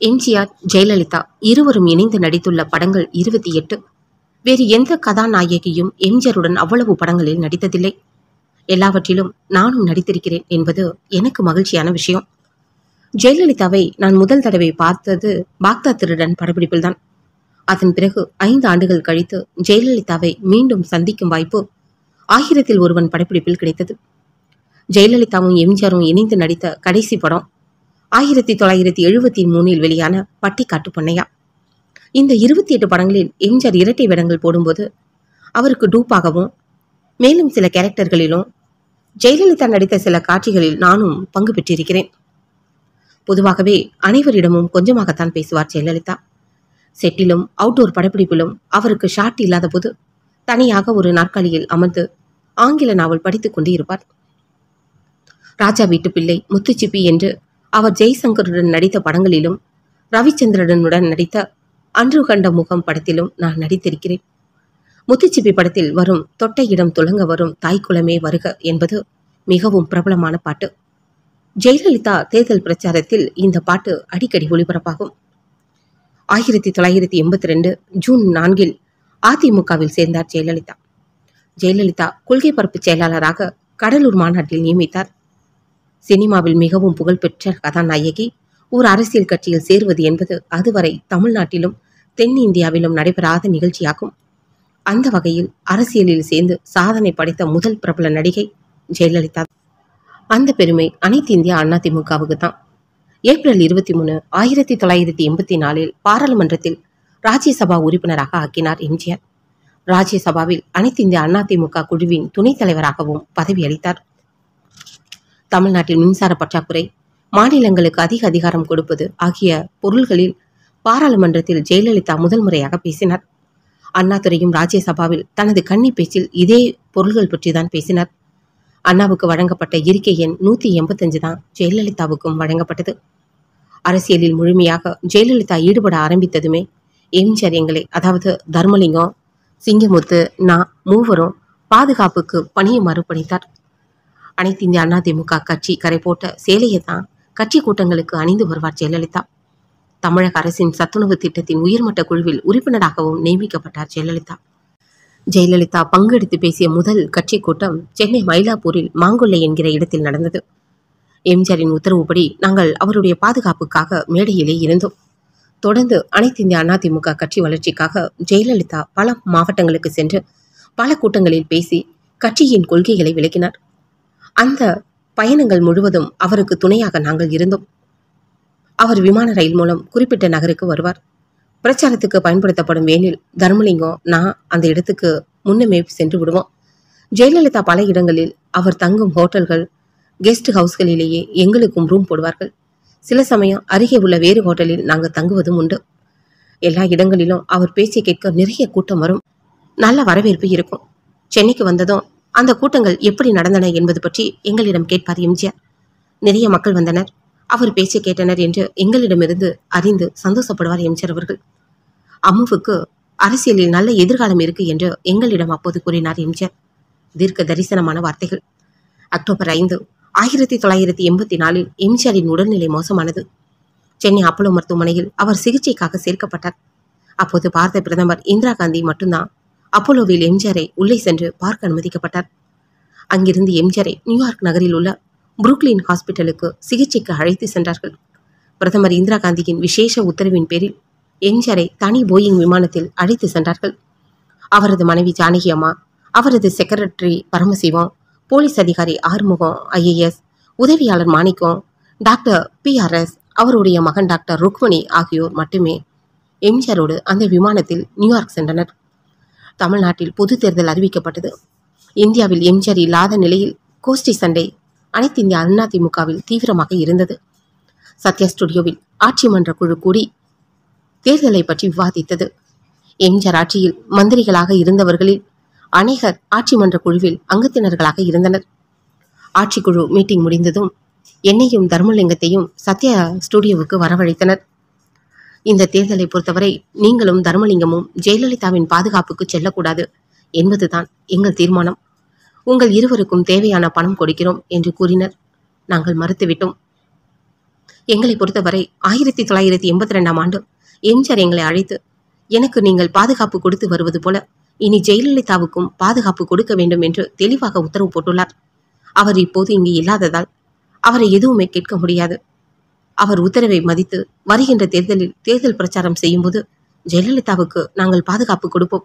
எம்ஜிஆர், ஜெயலலிதா இருவரும் இணைந்து நடித்துள்ள படங்கள் 28. வேறு எந்த கதாநாயகியும் எம்ஜிஆருடன் அவ்வளவு படங்களில் நடித்ததில்லை. எல்லாவற்றிலும் நானும் நடித்திருக்கிறேன் என்பது எனக்கு மகிழ்ச்சியான விஷயம். ஜெயலலிதாவை நான் முதல் தடவை பார்த்தது பாக்தாத் திருடன் படப்பிடிப்பில்தான். அதன் பிறகு 5 ஆண்டுகள் கழித்து ஜெயலலிதாவை மீண்டும் சந்திக்கும் வாய்ப்பு 1000ல் ஒருவன் படப்பிடிப்பில் கிடைத்தது. ஜெயலலிதாவும் எம்ஜிஆரும் இணைந்து நடித்த கடைசி படம் 1973 வெளியான பட்டிக்காட்டு பொன்னையா. இந்த 28 படங்களில் எம்ஜிஆர் இரட்டை வேடங்கள் போடும்போது அவருக்கு டூப்பாகவும் மேலும் சில கேரக்டர்களிலும் ஜெயலலிதா நடித்த சில காட்சிகளில் நானும் பங்கு பெற்றிருக்கிறேன். பொதுவாகவே அனைவரிடமும் கொஞ்சமாகத்தான் பேசுவார் ஜெயலலிதா. செட்டிலும் அவுட்டோர் படப்பிடிப்பிலும் அவருக்கு ஷாட் இல்லாத போது தனியாக ஒரு நாற்காலியில் அமர்ந்து ஆங்கில நாவல் படித்துக் கொண்டு இருப்பார். ராஜா வீட்டு பிள்ளை, முத்துச்சிப்பி என்று அவர் ஜெய்சங்கருடன் நடித்த படங்களிலும் ரவிச்சந்திரனுடன் நடித்த அன்று கண்ட முகம் படத்திலும் நான் நடித்திருக்கிறேன். முத்துச்சிப்பி படத்தில் வரும் தொட்ட இடம் துலங்க வரும் தாய்க்குலமே வருக என்பது மிகவும் பிரபலமான பாட்டு. ஜெயலலிதா தேர்தல் பிரச்சாரத்தில் இந்த பாட்டு அடிக்கடி ஒளிபரப்பாகும். 1982 ஜூன் 4 அதிமுகவில் சேர்ந்தார் ஜெயலலிதா. ஜெயலலிதா கொள்கை பரப்பு செயலாளராக கடலூர் மாநாட்டில் நியமித்தார். சினிமாவில் மிகவும் புகழ்பெற்ற கதாநாயகி ஒரு அரசியல் கட்சியில் சேர்வது என்பது அதுவரை தமிழ்நாட்டிலும் தென்னிந்தியாவிலும் நடைபெறாத நிகழ்ச்சியாகும். அந்த வகையில் அரசியலில் சேர்ந்து சாதனை படைத்த முதல் பிரபல நடிகை ஜெயலலிதா. அந்த பெருமை அனைத்து இந்திய அதிமுகவுக்கு தான். ஏப்ரல் 23, 1984 பாராளுமன்றத்தில் ராஜ்யசபா உறுப்பினராக ஆக்கினார் எம்ஜிஆர். ராஜ்யசபாவில் அனைத்து இந்திய அதிமுக குழுவின் துணைத் தலைவராகவும் பதவியளித்தார். தமிழ்நாட்டில் மின்சார பற்றாக்குறை, மாநிலங்களுக்கு அதிக அதிகாரம் கொடுப்பது ஆகிய பொருள்களில் பாராளுமன்றத்தில் ஜெயலலிதா முதல் முறையாக பேசினார். அண்ணாதுரையும் ராஜ்யசபாவில் தனது கன்னி பேச்சில் இதே பொருள்கள் பற்றிதான் பேசினார். அண்ணாவுக்கு வழங்கப்பட்ட இருக்கை எண் 185 தான் ஜெயலலிதாவுக்கும் வழங்கப்பட்டது. அரசியலில் முழுமையாக ஜெயலலிதா ஈடுபட ஆரம்பித்ததுமே எம்ஜிஆர் எங்களை, அதாவது தர்மலிங்கம், சிங்கமுத்து, நான் மூவரும் பாதுகாப்புக்கு பணியுமாறு பணித்தார். அனைத்து இந்திய அதிமுக கட்சி கரை போட்ட சேலையை தான் கட்சி கூட்டங்களுக்கு அணிந்து வருவார் ஜெயலலிதா. தமிழக அரசின் சத்துணவு திட்டத்தின் உயர்மட்ட குழுவில் உறுப்பினராகவும் நியமிக்கப்பட்டார் ஜெயலலிதா. ஜெயலலிதா பங்கெடுத்து பேசிய முதல் கட்சி கூட்டம் சென்னை மயிலாப்பூரில் மாங்கொல்லை என்கிற இடத்தில் நடந்தது. எம்ஜிஆரின் உத்தரவுப்படி நாங்கள் அவருடைய பாதுகாப்புக்காக மேடையிலே இருந்தோம். தொடர்ந்து அனைத்து இந்திய அதிமுக கட்சி வளர்ச்சிக்காக ஜெயலலிதா பல மாவட்டங்களுக்கு சென்று பல கூட்டங்களில் பேசி கட்சியின் கொள்கைகளை விளக்கினார். அந்த பயணங்கள் முழுவதும் அவருக்கு துணையாக நாங்கள் இருந்தோம். அவர் விமான ரயில் மூலம் குறிப்பிட்ட நகருக்கு வருவார். பிரச்சாரத்துக்கு பயன்படுத்தப்படும் வேனில் தர்மலிங்கம், நான் அந்த இடத்துக்கு முன்னமே சென்று விடுவோம். ஜெயலலிதா பல இடங்களில் அவர் தங்கும் ஹோட்டல்கள், கெஸ்ட் ஹவுஸ்களிலேயே எங்களுக்கும் ரூம் போடுவார்கள். சில சமயம் அருகே உள்ள வேறு ஹோட்டலில் நாங்கள் தங்குவதும் உண்டு. எல்லா இடங்களிலும் அவர் பேச்சை கேட்க நிறைய கூட்டம் வரும். நல்ல வரவேற்பு இருக்கும். சென்னைக்கு வந்ததும் அந்த கூட்டங்கள் எப்படி நடந்தன என்பது பற்றி எங்களிடம் கேட்பார் எம்ஜிஆர். நிறைய மக்கள் வந்தனர், அவர் பேச்சை கேட்டனர் என்று எங்களிடமிருந்து அறிந்து சந்தோஷப்படுவார் எம்ஜிஆர் அவர்கள். அம்முவுக்கு அரசியலில் நல்ல எதிர்காலம் இருக்கு என்று எங்களிடம் அப்போது கூறினார் எம்ஜிஆர். தீர்க்க தரிசனமான வார்த்தைகள். அக்டோபர் 5, 1984 எம்ஜிஆரின் உடல்நிலை மோசமானது. சென்னை அப்போலோ மருத்துவமனையில் அவர் சிகிச்சைக்காக சேர்க்கப்பட்டார். அப்போது பாரத பிரதமர் இந்திரா காந்தி மட்டும்தான் அப்போலோவில் எம்ஜிஆரை உள்ளே சென்று பார்க்க அனுமதிக்கப்பட்டார். அங்கிருந்து எம்ஜிஆரை நியூயார்க் நகரில் உள்ள புரூக்லின் ஹாஸ்பிட்டலுக்கு சிகிச்சைக்கு அழைத்து சென்றார்கள். பிரதமர் இந்திரா காந்தியின் விசேஷ உத்தரவின் பேரில் எம்ஜிஆரை தனி போயிங் விமானத்தில் அழைத்து சென்றார்கள். அவரது மனைவி ஜானகி அம்மா, அவரது செக்ரட்டரி பரமசிவம், போலீஸ் அதிகாரி ஆறுமுகம் IAS, உதவியாளர் மாணிக்கம், டாக்டர் PRS, அவருடைய மகன் டாக்டர் ருக்மணி ஆகியோர் மட்டுமே எம்ஜிஆரோடு அந்த விமானத்தில் நியூயார்க் சென்றனர். தமிழ்நாட்டில் பொது தேர்தல் அறிவிக்கப்பட்டது. இந்தியாவில் எம்ஜிஆர் இல்லாத நிலையில் கோஷ்டி சண்டை அனைத்து இந்திய அதிமுகவில் தீவிரமாக இருந்தது. சத்யா ஸ்டுடியோவில் ஆட்சி மன்ற குழு கூடி தேர்தலை பற்றி விவாதித்தது. எம்ஜிஆர் ஆட்சியில் மந்திரிகளாக இருந்தவர்களில் அநேகர் ஆட்சி மன்ற குழுவில் அங்கத்தினர்களாக இருந்தனர். ஆட்சிக்குழு மீட்டிங் முடிந்ததும் என்னையும் தர்மலிங்கத்தையும் சத்யா ஸ்டுடியோவுக்கு வரவழைத்தனர். இந்த தேர்தலை பொறுத்தவரை நீங்களும் தர்மலிங்கமும் ஜெயலலிதாவின் பாதுகாப்புக்கு செல்லக்கூடாது என்பதுதான் எங்கள் தீர்மானம். உங்கள் இருவருக்கும் தேவையான பணம் கொடுக்கிறோம் என்று கூறினர். நாங்கள் மறுத்துவிட்டோம். எங்களை பொறுத்தவரை 1982ஆம் ஆண்டு எம்ஜிஆர் எங்களை அழைத்து, எனக்கு நீங்கள் பாதுகாப்பு கொடுத்து வருவது போல இனி ஜெயலலிதாவுக்கும் பாதுகாப்பு கொடுக்க வேண்டும் என்று தெளிவாக உத்தரவு போட்டுள்ளார். அவர் இப்போது இங்கு இல்லாததால் அவரை எதுவுமே கேட்க முடியாது. அவர் உத்தரவை மதித்து வருகின்ற தேர்தலில் தேர்தல் பிரச்சாரம் செய்யும்போது ஜெயலலிதாவுக்கு நாங்கள் பாதுகாப்பு கொடுப்போம்,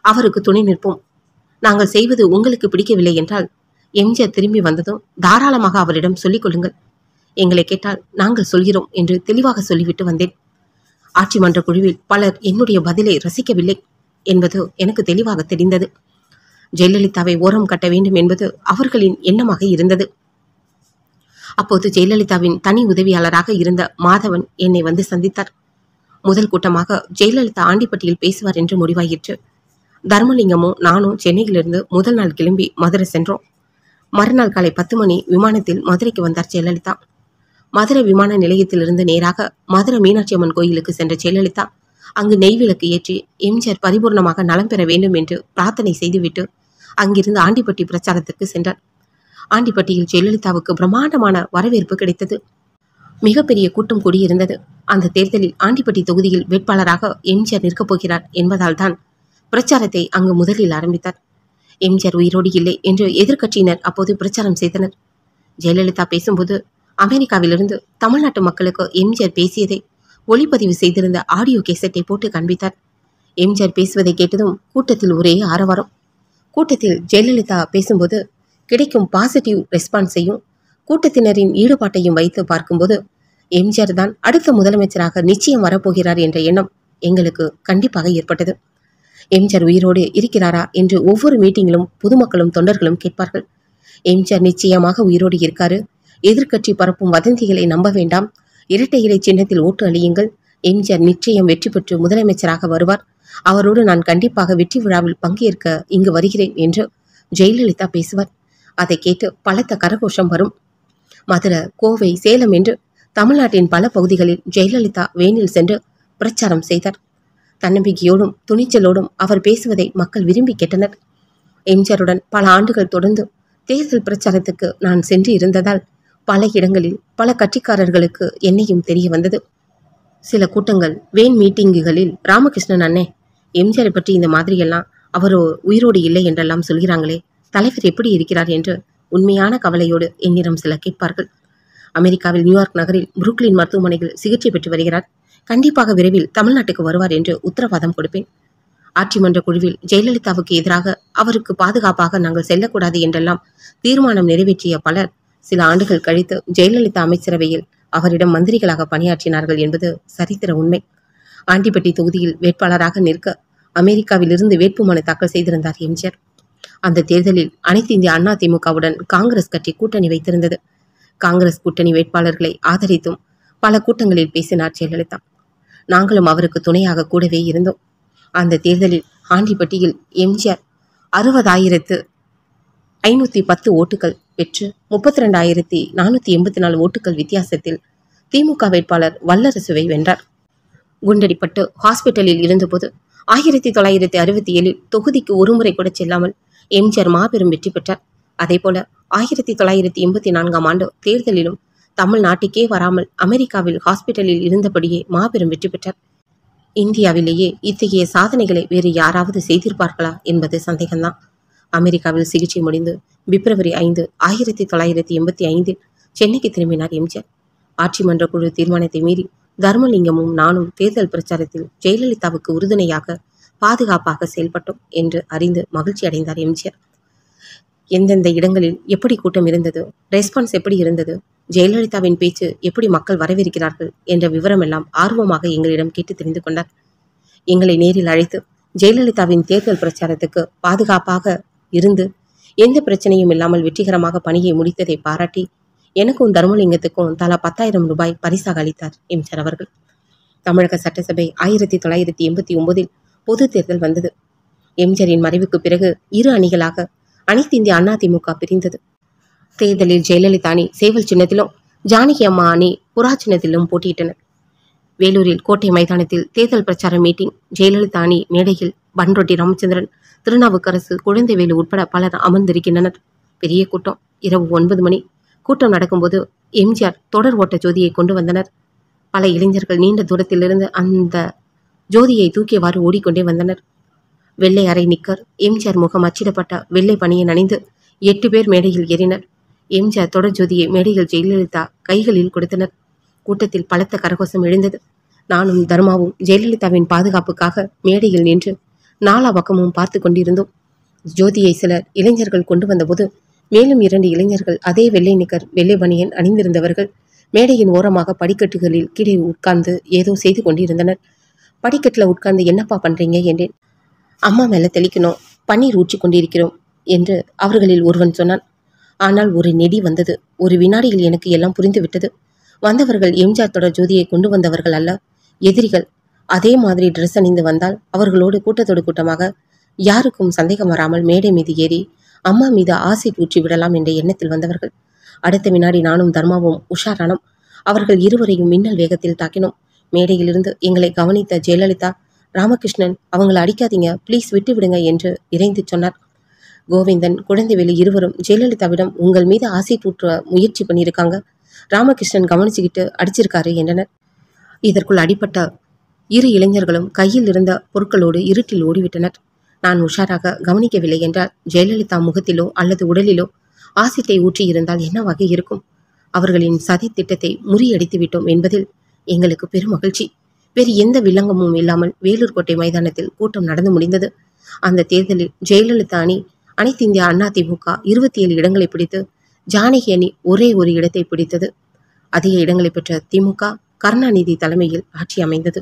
அவருக்கு துணை நிற்போம். நாங்கள் செய்வது உங்களுக்கு பிடிக்கவில்லை என்றால் எம்ஜிஆர் திரும்பி வந்ததும் தாராளமாக அவரிடம் சொல்லிக் கொள்ளுங்கள். எங்களை கேட்டால் நாங்கள் சொல்கிறோம் என்று தெளிவாக சொல்லிவிட்டு வந்தேன். ஆட்சி மன்ற குழுவில் பலர் என்னுடைய பதிலை ரசிக்கவில்லை என்பது எனக்கு தெளிவாக தெரிந்தது. ஜெயலலிதாவை ஓரம் கட்ட வேண்டும் என்பது அவர்களின் எண்ணமாக இருந்தது. அப்போது ஜெயலலிதாவின் தனி உதவியாளராக இருந்த மாதவன் என்னை வந்து சந்தித்தார். முதல் கூட்டமாக ஜெயலலிதா ஆண்டிப்பட்டியில் பேசுவார் என்று முடிவாயிற்று. தர்மலிங்கமும் நானும் சென்னையிலிருந்து முதல் நாள் கிளம்பி மதுரை சென்றோம். மறுநாள் காலை 10 மணி விமானத்தில் மதுரைக்கு வந்தார் ஜெயலலிதா. மதுரை விமான நிலையத்திலிருந்து நேராக மதுரை மீனாட்சி அம்மன் கோயிலுக்கு சென்ற ஜெயலலிதா அங்கு நெய்விளக்கு ஏற்றி எம்ஜிஆர் பரிபூர்ணமாக நலம் பெற வேண்டும் என்று பிரார்த்தனை செய்துவிட்டு அங்கிருந்து ஆண்டிப்பட்டி பிரச்சாரத்திற்கு சென்றார். ஆண்டிப்பட்டியில் ஜெயலலிதாவுக்கு பிரம்மாண்டமான வரவேற்பு கிடைத்தது. மிகப்பெரிய கூட்டம் கூடியிருந்தது. அந்த தேர்தலில் ஆண்டிப்பட்டி தொகுதியில் வேட்பாளராக எம்ஜிஆர் நிற்கப் போகிறார் என்பதால் தான் பிரச்சாரத்தை அங்கு முதலில் ஆரம்பித்தார். எம்ஜிஆர் உயிரோடு இல்லை என்று எதிர்க்கட்சியினர் அப்போது பிரச்சாரம் செய்தனர். ஜெயலலிதா பேசும்போது அமெரிக்காவிலிருந்து தமிழ்நாட்டு மக்களுக்கு எம்ஜிஆர் பேசியதை ஒளிப்பதிவு செய்திருந்த ஆடியோ கேசட்டை போட்டு காண்பித்தார். எம்ஜிஆர் பேசுவதை கேட்டதும் கூட்டத்தில் ஒரே ஆரவாரம். கூட்டத்தில் ஜெயலலிதா பேசும்போது கிடைக்கும் பாசிட்டிவ் ரெஸ்பான்ஸையும் கூட்டத்தினரின் ஈடுபாட்டையும் வைத்து பார்க்கும்போது எம்ஜிஆர் தான் அடுத்த முதலமைச்சராக நிச்சயம் வரப்போகிறார் என்ற எண்ணம் எங்களுக்கு கண்டிப்பாக ஏற்பட்டது. எம்ஜிஆர் உயிரோடு இருக்கிறாரா என்று ஒவ்வொரு மீட்டிங்கிலும் பொதுமக்களும் தொண்டர்களும் கேட்பார்கள். எம்ஜிஆர் நிச்சயமாக உயிரோடு இருக்காரு, எதிர்க்கட்சி பரப்பும் வதந்திகளை நம்ப வேண்டாம், இரட்டை இலை சின்னத்தில் ஓட்டு அளியுங்கள், எம்ஜிஆர் நிச்சயம் வெற்றி பெற்று முதலமைச்சராக வருவார், அவரோடு நான் கண்டிப்பாக வெற்றி விழாவில் பங்கேற்க இங்கு வருகிறேன் என்று ஜெயலலிதா பேசுவார். அதை கேட்டு பலத்த கரகோஷம் வரும். மதுரை, கோவை, சேலம் என்று தமிழ்நாட்டின் பல பகுதிகளில் ஜெயலலிதா வேனில் சென்று பிரச்சாரம் செய்தார். தன்னம்பிக்கையோடும் துணிச்சலோடும் அவர் பேசுவதை மக்கள் விரும்பி கேட்டனர். எம்ஜிஆருடன் பல ஆண்டுகள் தொடர்ந்து தேர்தல் பிரச்சாரத்துக்கு நான் சென்று இருந்ததால் பல இடங்களில் பல கட்சிக்காரர்களுக்கு என்னையும் தெரிய வந்தது. சில கூட்டங்கள், வேன் மீட்டிங்குகளில் ராமகிருஷ்ணன் அண்ணே, எம்ஜிஆரை பற்றி இந்த மாதிரியெல்லாம் அவரோ உயிரோடு இல்லை என்றெல்லாம் சொல்கிறாங்களே, தலைவர் எப்படி இருக்கிறார் என்று உண்மையான கவலையோடு என்னிடம் சிலர் கேட்பார்கள். அமெரிக்காவில் நியூயார்க் நகரில் புருக்லின் மருத்துவமனையில் சிகிச்சை பெற்று வருகிறார், கண்டிப்பாக விரைவில் தமிழ்நாட்டுக்கு வருவார் என்று உத்தரவாதம் கொடுப்பேன். ஆட்சி மன்ற குழுவில் ஜெயலலிதாவுக்கு எதிராக அவருக்கு பாதுகாப்பாக நாங்கள் செல்லக்கூடாது என்றெல்லாம் தீர்மானம் நிறைவேற்றிய பலர் சில ஆண்டுகள் கழித்து ஜெயலலிதா அமைச்சரவையில் அவரிடம் மந்திரிகளாக பணியாற்றினார்கள் என்பது சரித்திர உண்மை. ஆண்டிப்பட்டி தொகுதியில் வேட்பாளராக நிற்க அமெரிக்காவிலிருந்து வேட்புமனு தாக்கல் செய்திருந்தார் எம்ஜிஆர். அந்த தேர்தலில் அனைத்து இந்திய அண்ணா திமுகவுடன் காங்கிரஸ் கட்சி கூட்டணி வைத்திருந்தது. காங்கிரஸ் கூட்டணி வேட்பாளர்களை ஆதரித்தும் பல கூட்டங்களில் பேசினார் ஜெயலலிதா. நாங்களும் அவருக்கு துணையாக கூடவே இருந்தோம். அந்த தேர்தலில் ஆண்டிப்பட்டியில் எம்ஜிஆர் 60,510 ஓட்டுகள் பெற்று 32,484 ஓட்டுகள் வித்தியாசத்தில் திமுக வேட்பாளர் வல்லரசுவை வென்றார். குண்டடிப்பட்டு ஹாஸ்பிட்டலில் இருந்தபோது 1967 தொகுதிக்கு ஒருமுறை கூட செல்லாமல் எம்ஜிஆர் மாபெரும் வெற்றி பெற்றார். அதேபோல 1984ஆம் ஆண்டு தேர்தலிலும் தமிழ்நாட்டுக்கே வராமல் அமெரிக்காவில் ஹாஸ்பிட்டலில் இருந்தபடியே மாபெரும் வெற்றி பெற்றார். இந்தியாவிலேயே இத்தகைய சாதனைகளை வேறு யாராவது செய்திருப்பார்களா என்பது சந்தேகம்தான். அமெரிக்காவில் சிகிச்சை முடிந்து பிப்ரவரி 5, 1985 சென்னைக்கு திரும்பினார் எம்ஜிஆர். ஆட்சி மன்ற குழு தீர்மானத்தை மீறி தர்மலிங்கமும் நானும் தேர்தல் பிரச்சாரத்தில் ஜெயலலிதாவுக்கு உறுதுணையாக பாதுகாப்பாக செயல்பட்டோம் என்று அறிந்து மகிழ்ச்சி அடைந்தார் எம்ஜிஆர். எந்தெந்த இடங்களில் எப்படி கூட்டம் இருந்தது, ரெஸ்பான்ஸ் எப்படி இருந்தது, ஜெயலலிதாவின் பேச்சு எப்படி மக்கள் வரவேற்கிறார்கள் என்ற விவரமெல்லாம் ஆர்வமாக எங்களிடம் கேட்டு தெரிந்து கொண்டார். எங்களை நேரில் அழைத்து ஜெயலலிதாவின் தேர்தல் பிரச்சாரத்துக்கு பாதுகாப்பாக இருந்து எந்த பிரச்சனையும் இல்லாமல் வெற்றிகரமாக பணியை முடித்ததை பாராட்டி எனக்கும் தர்மலிங்கத்துக்கும் தலா 10,000 ரூபாய் பரிசாக அளித்தார் எம்ஜிஆர் அவர்கள். தமிழக சட்டசபை 1989 பொது தேர்தல் வந்தது. எம்ஜிஆரின் மறைவுக்கு பிறகு இரு அணிகளாக அனைத்து இந்திய அண்ணா திமுக பிரிந்தது. தேர்தலில் ஜெயலலிதா அணி சேவல் சின்னத்திலும் ஜானகி அம்மா அணி புறா சின்னத்திலும் போட்டியிட்டனர். வேலூரில் கோட்டை மைதானத்தில் தேர்தல் பிரச்சார மீட்டிங். ஜெயலலிதா அணி மேடையில் பன்ரொட்டி ராமச்சந்திரன், திருநாவுக்கரசு, குழந்தைவேலு உட்பட பலர் அமர்ந்திருக்கின்றனர். பெரிய கூட்டம். இரவு 9 மணி. கூட்டம் நடக்கும்போது எம்ஜிஆர் தொடர் ஓட்ட ஜோதியை கொண்டு வந்தனர். பல இளைஞர்கள் நீண்ட தூரத்திலிருந்து அந்த ஜோதியை தூக்கியவாறு ஓடிக்கொண்டே வந்தனர். வெள்ளை அரை நிக்கர், எம்ஜிஆர் முகம் அச்சிடப்பட்ட வெள்ளை பணியை அணிந்து 8 பேர் மேடையில் ஏறினர். எம்ஜிஆர் தொடர் ஜோதியை மேடையில் ஜெயலலிதா கைகளில் கொடுத்தனர். கூட்டத்தில் பலத்த கரகோஷம் எழுந்தது. நானும் தர்மாவும் ஜெயலலிதாவின் பாதுகாப்புக்காக மேடையில் நின்று நாலா பக்கமும் பார்த்து கொண்டிருந்தோம். ஜோதியை சிலர் இளைஞர்கள் கொண்டு வந்தபோது மேலும் 2 இளைஞர்கள் அதே வெள்ளை நிக்கர் வெள்ளை பனியன் அணிந்திருந்தவர்கள் மேடையின் ஓரமாக படிக்கட்டுகளில் கீழே உட்கார்ந்து ஏதோ செய்து கொண்டிருந்தனர். படிக்கட்டில் உட்கார்ந்து என்னப்பா பண்றீங்க என்றேன். அம்மா மேல தெளிக்கணும், பன்னீர் ஊற்றி கொண்டிருக்கிறோம் என்று அவர்களில் ஒருவன் சொன்னான். ஆனால் ஒரு நெடி வந்தது. ஒரு வினாடியில் எனக்கு எல்லாம் புரிந்துவிட்டது. வந்தவர்கள் எம்ஜிஆர் தொடர் ஜோதியை கொண்டு வந்தவர்கள் அல்ல, எதிரிகள். அதே மாதிரி ட்ரெஸ் அணிந்து வந்தால் அவர்களோடு கூட்டத்தோடு கூட்டமாக யாருக்கும் சந்தேகம் வராமல் மேடை மீது ஏறி அம்மா மீது ஆசிட் ஊற்றி விடலாம் என்ற எண்ணத்தில் வந்தவர்கள். அடுத்த வினாடி நானும் தர்மாவும் உஷாரானோம். அவர்கள் இருவரையும் மின்னல் வேகத்தில் தாக்கினோம். மேடையிலிருந்து எங்களை கவனித்த ஜெயலலிதா, ராமகிருஷ்ணன், அவங்களை அடிக்காதீங்க, ப்ளீஸ் விட்டு விடுங்க என்று இறைந்து சொன்னார். கோவிந்தன், குழந்தைவேலு இருவரும் ஜெயலலிதாவிடம் உங்கள் மீது ஆசிட் ஊற்ற முயற்சி பண்ணியிருக்காங்க, ராமகிருஷ்ணன் கவனிச்சுக்கிட்டு அடிச்சிருக்காரு என்றனர். இதற்குள் அடிப்பட்ட 2 இளைஞர்களும் கையில் இருந்த பொருட்களோடு இருட்டில் ஓடிவிட்டனர். நான் உஷாராக கவனிக்கவில்லை என்றால் ஜெயலலிதா முகத்திலோ அல்லது உடலிலோ ஆசிட்டை ஊற்றியிருந்தால் என்னவாக இருக்கும்? அவர்களின் சதி திட்டத்தை முறியடித்து விட்டோம் என்பதில் எங்களுக்கு பெரும் மகிழ்ச்சி. வேறு எந்த வில்லங்கமும் இல்லாமல் வேலூர் கோட்டை மைதானத்தில் கூட்டம் நடந்து முடிந்தது. அந்த தேர்தலில் ஜெயலலிதா அணி அனைத்து இந்திய அண்ணா திமுக 27 இடங்களை பிடித்து, ஜானகி அணி ஒரே ஒரு இடத்தை பிடித்தது. அதிக இடங்களை பெற்ற திமுக கருணாநிதி தலைமையில் ஆட்சி அமைந்தது.